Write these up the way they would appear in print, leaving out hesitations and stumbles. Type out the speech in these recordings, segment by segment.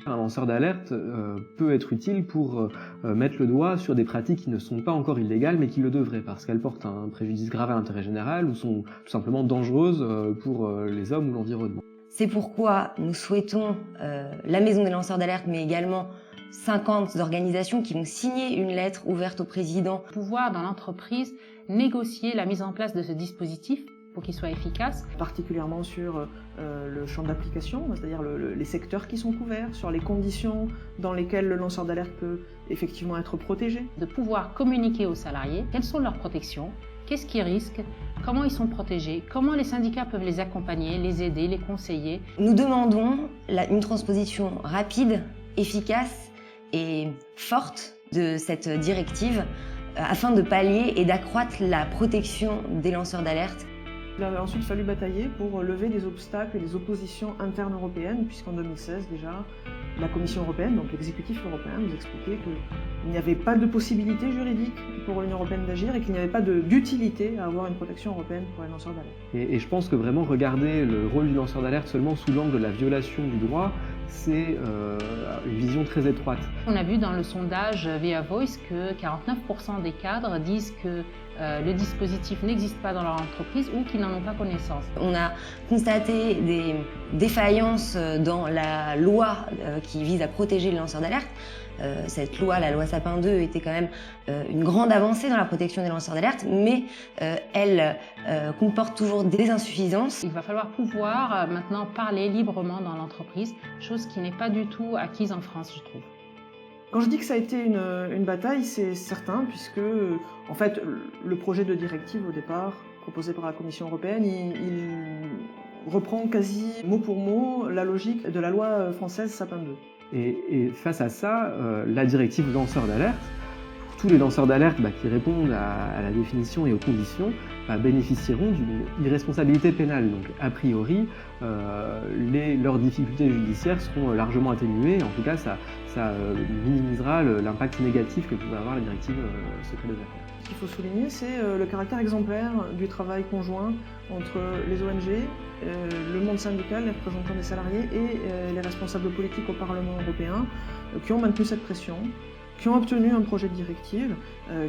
Un lanceur d'alerte peut être utile pour mettre le doigt sur des pratiques qui ne sont pas encore illégales mais qui le devraient parce qu'elles portent un préjudice grave à l'intérêt général ou sont tout simplement dangereuses pour les hommes ou l'environnement. C'est pourquoi nous souhaitons la Maison des lanceurs d'alerte mais également 50 organisations qui vont signer une lettre ouverte au président. Pouvoir dans l'entreprise négocier la mise en place de ce dispositif pour qu'il soit efficace. Particulièrement sur le champ d'application, c'est-à-dire les secteurs qui sont couverts, sur les conditions dans lesquelles le lanceur d'alerte peut effectivement être protégé. De pouvoir communiquer aux salariés quelles sont leurs protections, qu'est-ce qu'ils risquent, comment ils sont protégés, comment les syndicats peuvent les accompagner, les aider, les conseiller. Nous demandons une transposition rapide, efficace et forte de cette directive afin de pallier et d'accroître la protection des lanceurs d'alerte. Il a ensuite fallu batailler pour lever des obstacles et des oppositions internes européennes, puisqu'en 2016 déjà, la Commission européenne, donc l'exécutif européen, nous expliquait qu'il n'y avait pas de possibilité juridique pour l'Union européenne d'agir et qu'il n'y avait pas d'utilité à avoir une protection européenne pour les lanceurs d'alerte. Et je pense que vraiment regarder le rôle du lanceur d'alerte seulement sous l'angle de la violation du droit, c'est une vision très étroite. On a vu dans le sondage VA Voice que 49% des cadres disent que le dispositif n'existe pas dans leur entreprise ou qu'ils n'en ont pas connaissance. On a constaté des défaillances dans la loi qui vise à protéger les lanceurs d'alerte. Cette loi, la loi Sapin 2, était quand même une grande avancée dans la protection des lanceurs d'alerte, mais elle comporte toujours des insuffisances. Il va falloir pouvoir maintenant parler librement dans l'entreprise, chose qui n'est pas du tout acquise en France, je trouve. Quand je dis que ça a été une bataille, c'est certain, puisque en fait, le projet de directive au départ, proposé par la Commission européenne, il reprend quasi mot pour mot la logique de la loi française Sapin 2. Et face à ça, la directive lanceur d'alerte, pour tous les lanceurs d'alerte qui répondent à la définition et aux conditions, bénéficieront d'une irresponsabilité pénale. Donc a priori, leurs difficultés judiciaires seront largement atténuées. En tout cas, ça minimisera l'impact négatif que pouvait avoir la directive secret des affaires. Ce qu'il faut souligner, c'est le caractère exemplaire du travail conjoint entre les ONG, le monde syndical, les représentants des salariés et les responsables politiques au Parlement européen qui ont maintenu cette pression, qui ont obtenu un projet de directive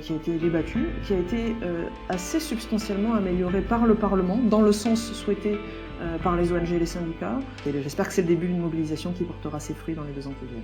qui a été débattu, qui a été assez substantiellement amélioré par le Parlement dans le sens souhaité par les ONG et les syndicats. Et j'espère que c'est le début d'une mobilisation qui portera ses fruits dans les 2 ans qui viennent.